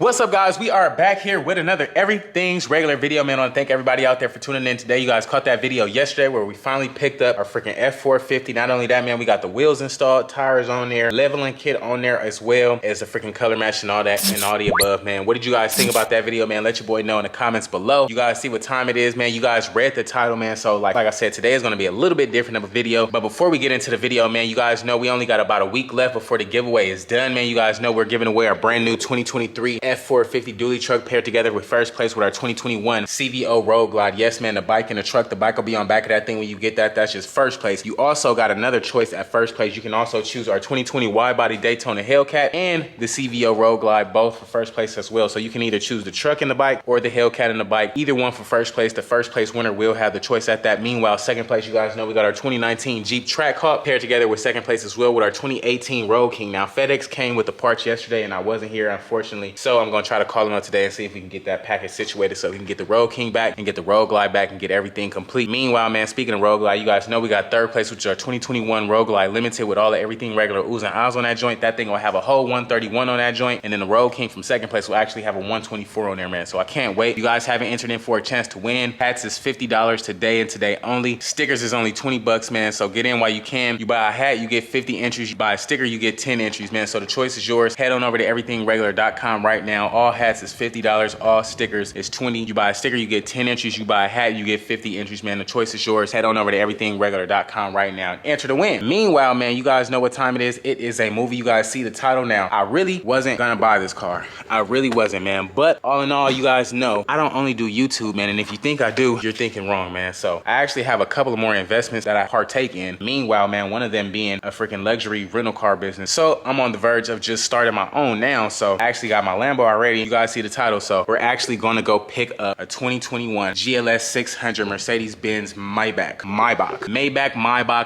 What's up, guys? We are back here with another Everything's Regular video, man. I want to thank everybody out there for tuning in today. You guys caught that video yesterday where we finally picked up our freaking F450. Not only that, man, we got the wheels installed, tires on there, leveling kit on there, as well as the freaking color match and all that and all the above, man. What did you guys think about that video, man? Let your boy know in the comments below. You guys see what time it is, man. You guys read the title, man. So like I said, today is going to be a little bit different of a video. But before we get into the video, man, you guys know we only got about a week left before the giveaway is done, man. You guys know we're giving away our brand new 2023 F450 dually truck paired together with first place with our 2021 CVO Road Glide. Yes, man, the bike and the truck. The bike will be on back of that thing when you get that. That's just first place. You also got another choice at first place. You can also choose our 2020 wide body Daytona Hellcat and the CVO Road Glide, both for first place as well. So you can either choose the truck and the bike or the Hellcat and the bike. Either one for first place. The first place winner will have the choice at that. Meanwhile, second place, you guys know we got our 2019 Jeep Trackhawk paired together with second place as well with our 2018 Road King. Now, FedEx came with the parts yesterday and I wasn't here, unfortunately. So I'm going to try to call them out today and see if we can get that package situated so we can get the Road King back and get the Road Glide back and get everything complete. Meanwhile, man, speaking of Road Glide, you guys know we got third place, which is our 2021 Road Glide Limited with all the everything regular oohs and ahs on that joint. That thing will have a whole 131 on that joint. And then the Road King from second place will actually have a 124 on there, man. So I can't wait. You guys haven't entered in for a chance to win. Hats is $50 today and today only. Stickers is only 20 bucks, man. So get in while you can. You buy a hat, you get 50 entries. You buy a sticker, you get 10 entries, man. So the choice is yours. Head on over to everythingregular.com right now. All hats is $50. All stickers is 20. You buy a sticker, you get 10 entries. You buy a hat, you get 50 entries, man. The choice is yours. Head on over to everythingregular.com right now and enter to win. Meanwhile, man, you guys know what time it is. It is a movie. You guys see the title now. I really wasn't gonna buy this car. I really wasn't, man. But all in all, you guys know I don't only do YouTube, man. And if you think I do, you're thinking wrong, man. So I actually have a couple of more investments that I partake in. Meanwhile, man, one of them being a freaking luxury rental car business. So I'm on the verge of just starting my own now. So I actually got my Lambo already. You guys see the title. So we're actually gonna go pick up a 2021 GLS 600 Mercedes-Benz Maybach,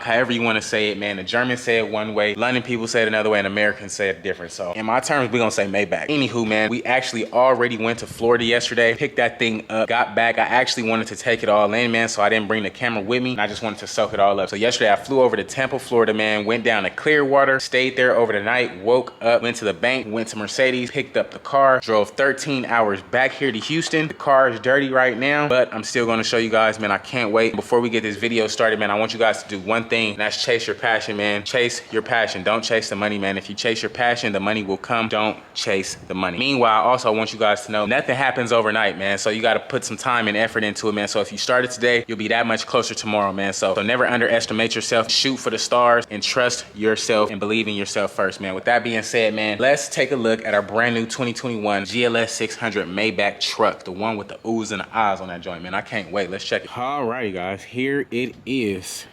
however you want to say it, man. The Germans say it one way, London people say it another way, and Americans say it different. So in my terms, we're gonna say Maybach. Anywho, man, we actually already went to Florida yesterday, picked that thing up, got back. I actually wanted to take it all in, man, so I didn't bring the camera with me. I just wanted to soak it all up. So yesterday I flew over to Tampa, Florida, man, went down to Clearwater, stayed there over the night, woke up, went to the bank, went to Mercedes, picked up the car, drove 13 hours back here to Houston. The car is dirty right now, but I'm still gonna show you guys, man. I can't wait. Before we get this video started, man, I want you guys to do one thing, and that's chase your passion, man. Chase your passion. Don't chase the money, man. If you chase your passion, the money will come. Don't chase the money. Meanwhile, also I want you guys to know nothing happens overnight, man. So you gotta put some time and effort into it, man. So if you started today, you'll be that much closer tomorrow, man. So never underestimate yourself. Shoot for the stars and trust yourself and believe in yourself first, man. With that being said, man, let's take a look at our brand new 2021 GLS 600 Maybach truck, the one with the oohs and the ahs on that joint, man. I can't wait. Let's check it. Alrighty, guys, here it is.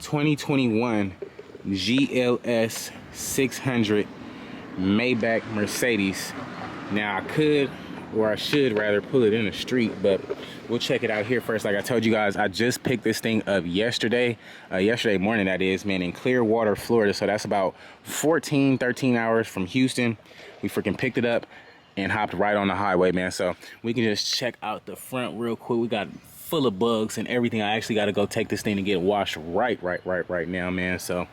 2021 GLS 600 Maybach Mercedes. Now I could, or I should rather, pull it in the street, but we'll check it out here first. Like I told you guys, I just picked this thing up yesterday morning, that is, man, in Clearwater, Florida. So that's about 13 hours from Houston. We freaking picked it up and hopped right on the highway, man. So we can just check out the front real quick. We got full of bugs and everything. I actually got to go take this thing and get washed right now, man. So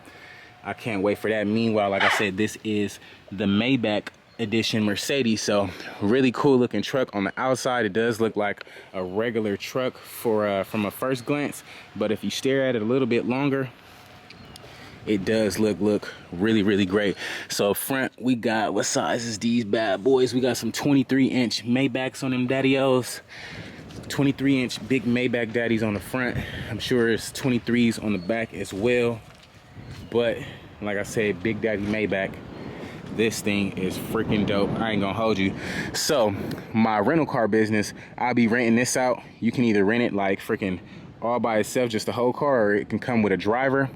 I can't wait for that. Meanwhile, like I said, this is the Maybach edition Mercedes. So really cool looking truck on the outside. It does look like a regular truck for from a first glance, but if you stare at it a little bit longer, it does look really great. So front, we got, what size is these bad boys? We got some 23-inch Maybachs on them daddy-os. 23-inch big Maybach daddies on the front. I'm sure it's 23s on the back as well. But like I said, big daddy Maybach. This thing is freaking dope. I ain't gonna hold you. So my rental car business, I'll be renting this out. You can either rent it like freaking all by itself, just the whole car, or it can come with a driver.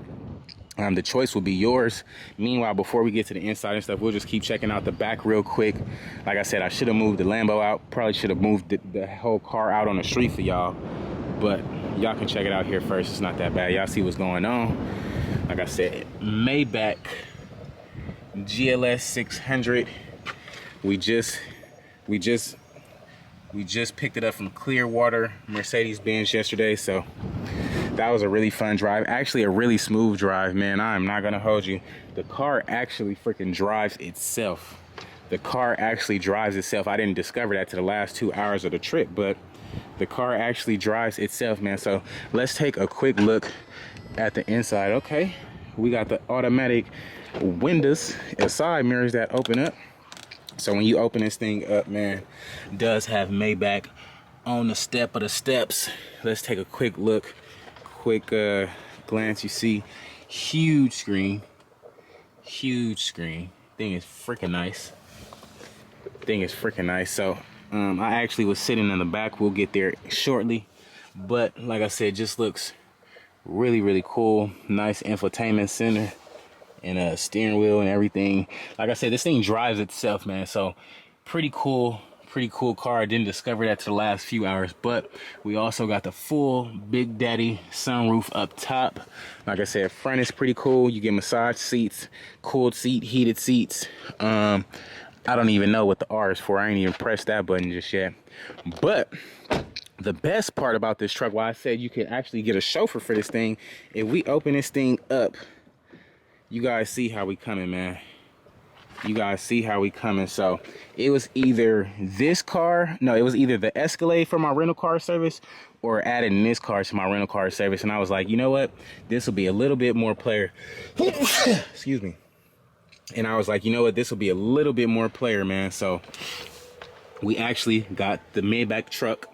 The choice will be yours. Meanwhile, before we get to the inside and stuff, we'll just keep checking out the back real quick. Like I said, I should have moved the Lambo out. Probably should have moved the whole car out on the street for y'all. But y'all can check it out here first. It's not that bad. Y'all see what's going on. Like I said, Maybach GLS 600. We just picked it up from Clearwater Mercedes-Benz yesterday. So that was a really fun drive, actually a really smooth drive, man. I'm not gonna hold you. The car actually freaking drives itself. the car actually drives itself. I didn't discover that to the last 2 hours of the trip, but the car actually drives itself, man. So let's take a quick look at the inside. Okay, we got the automatic windows and side mirrors that open up. So when you open this thing up, man, it does have Maybach on the step of the steps. Let's take a quick look, quick glance. You see huge screen. Thing is freaking nice. So I actually was sitting in the back. We'll get there shortly, but like I said, just looks really cool. Nice infotainment center and a steering wheel and everything. Like I said, this thing drives itself, man. So pretty cool car. I didn't discover that to the last few hours, but we also got the full Big Daddy sunroof up top. Like I said, front is pretty cool. You get massage seats, cooled seat, heated seats. I don't even know what the R is for. I ain't even pressed that button just yet. But the best part about this truck, why I said you can actually get a chauffeur for this thing, if we open this thing up, you guys see how we coming, man. You guys see how we coming. So it was either this car, no, it was either the Escalade for my rental car service or adding this car to my rental car service. And I was like, you know what? This will be a little bit more player. Excuse me. And I was like, you know what? This will be a little bit more player, man. So we actually got the Maybach truck.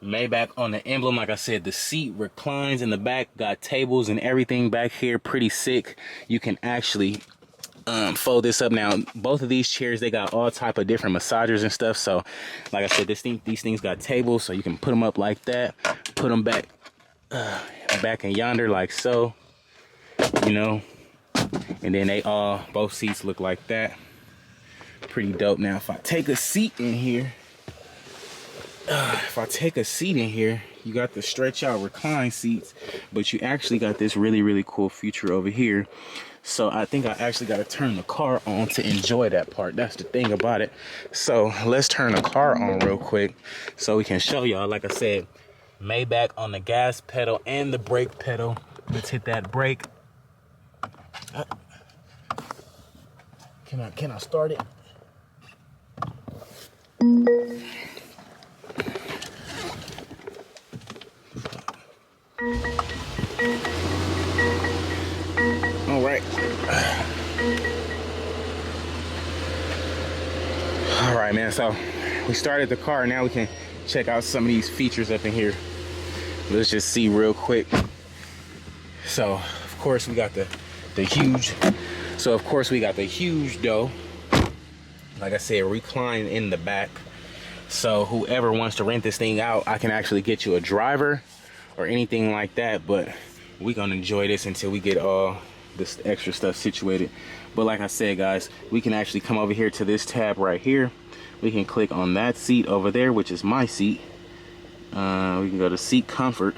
Maybach on the emblem. Like I said, the seat reclines in the back, got tables and everything back here. Pretty sick. You can actually fold this up. Now both of these chairs, they got all type of different massagers and stuff. So like I said, these things got tables, so you can put them up like that, put them back in yonder like so, you know. And then both seats look like that. Pretty dope. Now if I take a seat in here, you got the stretch out recline seats, but you actually got this really cool feature over here. So I think I actually got to turn the car on to enjoy that part. That's the thing about it. So let's turn the car on real quick so we can show y'all. Like I said, Maybach on the gas pedal and the brake pedal. Let's hit that brake. Can I start it? All right. All right, man. So we started the car. Now we can check out some of these features up in here. Let's just see real quick. So of course we got the huge. So of course we got the huge door. Like I said, recline in the back. So whoever wants to rent this thing out, I can actually get you a driver or anything like that. But we're gonna enjoy this until we get all this extra stuff situated. But like I said, guys, we can actually come over here to this tab right here. We can click on that seat over there, which is my seat. We can go to seat comfort,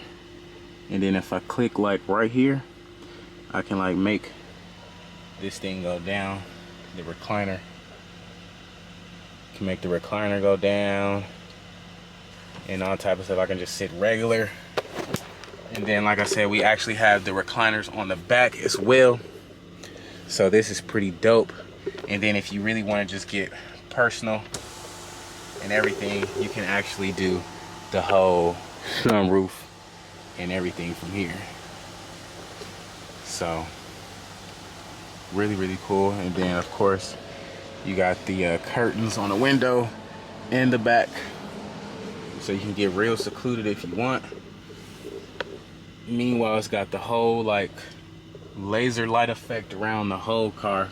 and then if I click like right here, I can like make this thing go down. The recliner can make the recliner go down and all type of stuff. I can just sit regular. And then like I said, we actually have the recliners on the back as well. So this is pretty dope. And then if you really want to just get personal and everything, you can actually do the whole sunroof and everything from here. So really cool. And then of course you got the curtains on the window and the back, so you can get real secluded if you want. Meanwhile, it's got the whole like laser light effect around the whole car.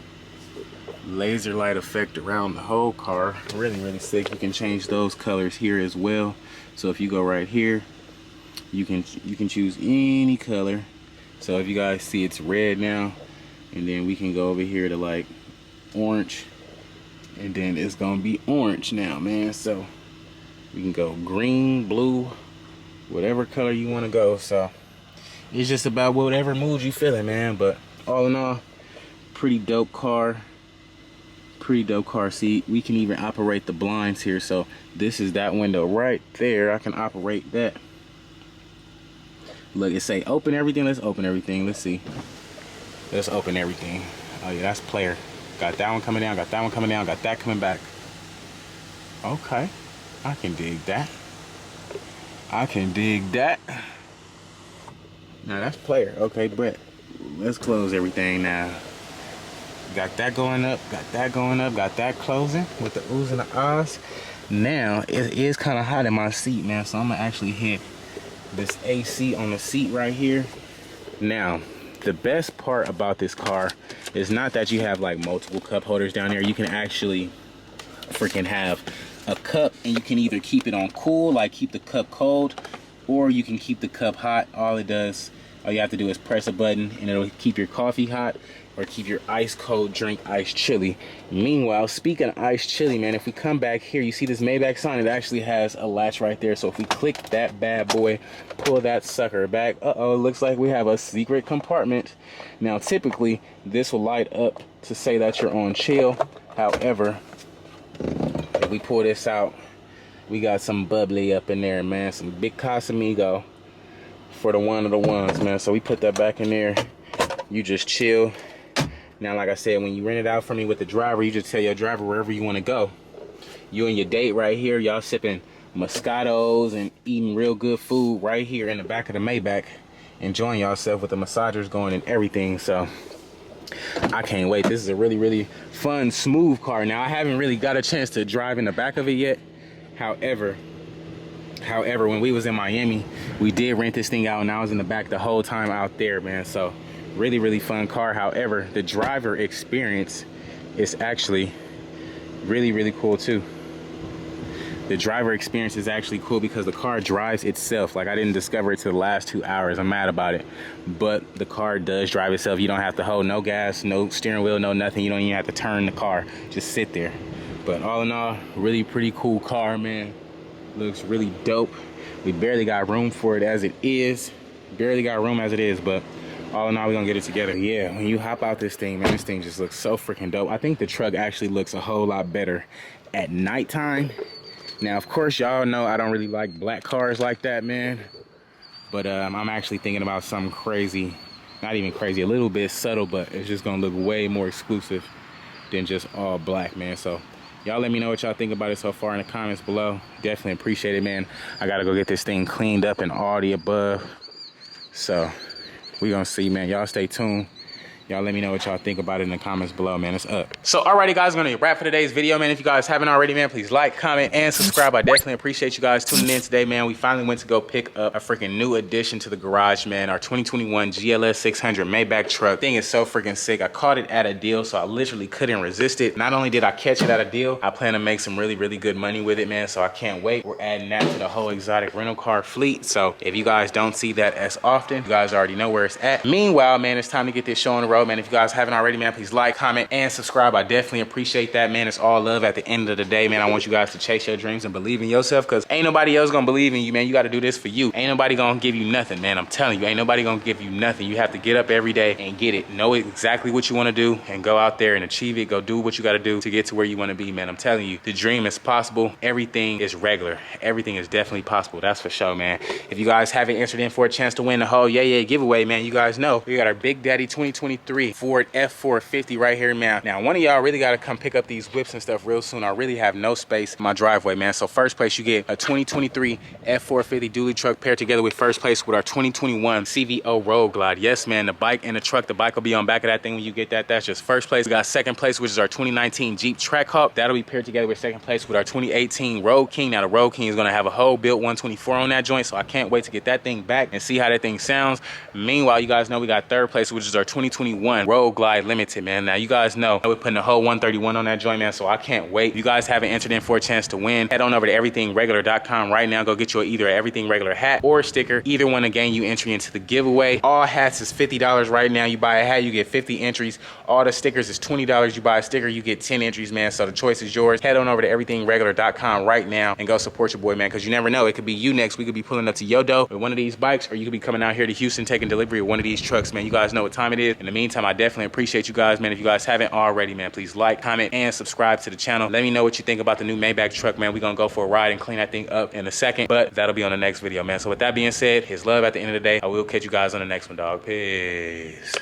Laser light effect around the whole car. Really sick. You can change those colors here as well. So if you go right here, you can choose any color. So if you guys see, it's red now, and then we can go over here to like orange, and then it's gonna be orange now, man. So we can go green, blue, whatever color you want to go. So it's just about whatever mood you feeling, man. But all in all, pretty dope car. Pretty dope car seat. We can even operate the blinds here. So this is that window right there. I can operate that. Look, it say open everything. Let's open everything. Let's see. Let's open everything. Oh yeah, that's player. Got that one coming down, got that one coming down, got that coming back. Okay, I can dig that. I can dig that. Now that's player. Okay, Brett, let's close everything now. Got that going up, got that going up, got that closing with the oohs and the ahs. Now, it is kind of hot in my seat, man, so I'm gonna actually hit this AC on the seat right here. Now, the best part about this car is not that you have like multiple cup holders down there. You can actually freaking have a cup, and you can either keep it on cool, like keep the cup cold, or you can keep the cup hot. All you have to do is press a button and it'll keep your coffee hot or keep your ice cold drink ice chilly. Meanwhile, speaking of ice chilly, man, if we come back here, you see this Maybach sign, it actually has a latch right there. So if we click that bad boy, pull that sucker back, uh-oh, it looks like we have a secret compartment. Now typically this will light up to say that you're on chill. However, if we pull this out, we got some bubbly up in there, man, some big Casamigo for the one of the ones, man. So we put that back in there, you just chill. Now, like I said, when you rent it out for me with the driver, you just tell your driver wherever you want to go. You and your date right here, y'all sipping Moscatos and eating real good food right here in the back of the Maybach, enjoying yourself with the massagers going and everything. So I can't wait. This is a really, really fun, smooth car. Now, I haven't really got a chance to drive in the back of it yet. However, when we was in Miami, we did rent this thing out, and I was in the back the whole time out there, man. So really, really fun car. However, the driver experience is actually really, really cool too. The driver experience is actually cool because the car drives itself. Like, I didn't discover it till the last 2 hours. I'm mad about it, but the car does drive itself. You don't have to hold no gas, no steering wheel, no nothing. You don't even have to turn the car, just sit there. But all in all, really pretty cool car, man. Looks really dope. We barely got room for it as it is. Barely got room as it is, but all in all, we're gonna get it together. Yeah, when you hop out this thing, man, this thing just looks so freaking dope. I think the truck actually looks a whole lot better at nighttime. Now, of course, y'all know I don't really like black cars like that, man. But I'm actually thinking about something crazy. Not even crazy, a little bit subtle, but it's just gonna look way more exclusive than just all black, man. So y'all let me know what y'all think about it so far in the comments below. Definitely appreciate it, man. I gotta go get this thing cleaned up and all the above. So we gonna see, man. Y'all stay tuned. Y'all let me know what y'all think about it in the comments below, man. It's up. So, alrighty, guys, gonna wrap for today's video, man. If you guys haven't already, man, please like, comment, and subscribe. I definitely appreciate you guys tuning in today, man. We finally went to go pick up a freaking new addition to the garage, man. Our 2021 GLS 600 Maybach truck. Thing is so freaking sick. I caught it at a deal, so I literally couldn't resist it. Not only did I catch it at a deal, I plan to make some really, really good money with it, man. So I can't wait. We're adding that to the whole exotic rental car fleet. So if you guys don't see that as often, you guys already know where it's at. Meanwhile, man, it's time to get this show on the road, man. If you guys haven't already, man, please like, comment, and subscribe. I definitely appreciate that, man. It's all love at the end of the day, man. I want you guys to chase your dreams and believe in yourself, because ain't nobody else gonna believe in you, man. You got to do this for you. Ain't nobody gonna give you nothing, man. I'm telling you, ain't nobody gonna give you nothing. You have to get up every day and get it. Know exactly what you want to do and go out there and achieve it. Go do what you got to do to get to where you want to be, man. I'm telling you, the dream is possible. Everything is regular. Everything is definitely possible. That's for sure, man. If you guys haven't entered in for a chance to win the whole yeah giveaway, man, you guys know we got our Big Daddy 2023 Ford F450 right here, man. Now, one of y'all really got to come pick up these whips and stuff real soon. I really have no space in my driveway, man. So first place, you get a 2023 F450 dually truck paired together with first place with our 2021 CVO Road Glide. Yes, man, the bike and the truck, the bike will be on back of that thing when you get that. That's just first place. We got second place, which is our 2019 Jeep Trackhawk. That'll be paired together with second place with our 2018 Road King. Now, the Road King is going to have a whole built 124 on that joint, so I can't wait to get that thing back and see how that thing sounds. Meanwhile, you guys know we got third place, which is our 2021 Road Glide Limited, man. Now, you guys know we're putting a whole 131 on that joint, man, so I can't wait. If you guys haven't entered in for a chance to win, head on over to everythingregular.com right now. Go get you either Everything Regular hat or sticker. Either one to gain you entry into the giveaway. All hats is $50 right now. You buy a hat, you get 50 entries. All the stickers is $20. You buy a sticker, you get 10 entries, man. So the choice is yours. Head on over to everythingregular.com right now and go support your boy, man, because you never know. It could be you next. We could be pulling up to Yodo with one of these bikes, or you could be coming out here to Houston taking delivery of one of these trucks, man. You guys know what time it is. In the meantime, I definitely appreciate you guys, man. If you guys haven't already, man, please like, comment, and subscribe to the channel. Let me know what you think about the new Maybach truck, man. We're gonna go for a ride and clean that thing up in a second, but that'll be on the next video, man. So with that being said, his love at the end of the day. I will catch you guys on the next one, dog. Peace.